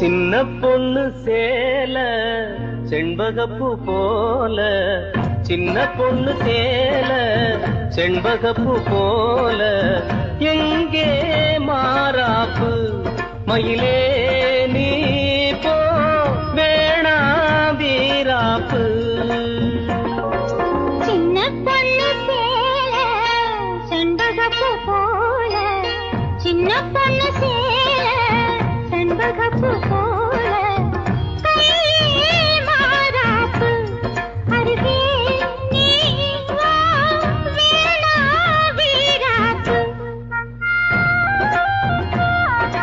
சின்ன பொண்ணு சேல செண்பகப்பூ போல, சின்ன பொண்ணு சேல செண்பகப்பூ போல, எங்கே மாறாப்பு மயிலே நீ போ வேணா வீராப்பு. சின்ன பொண்ணு சேல செண்பகப்பூ போல, சின்ன பொண்ணு சேல செண்பகப்பூ போல.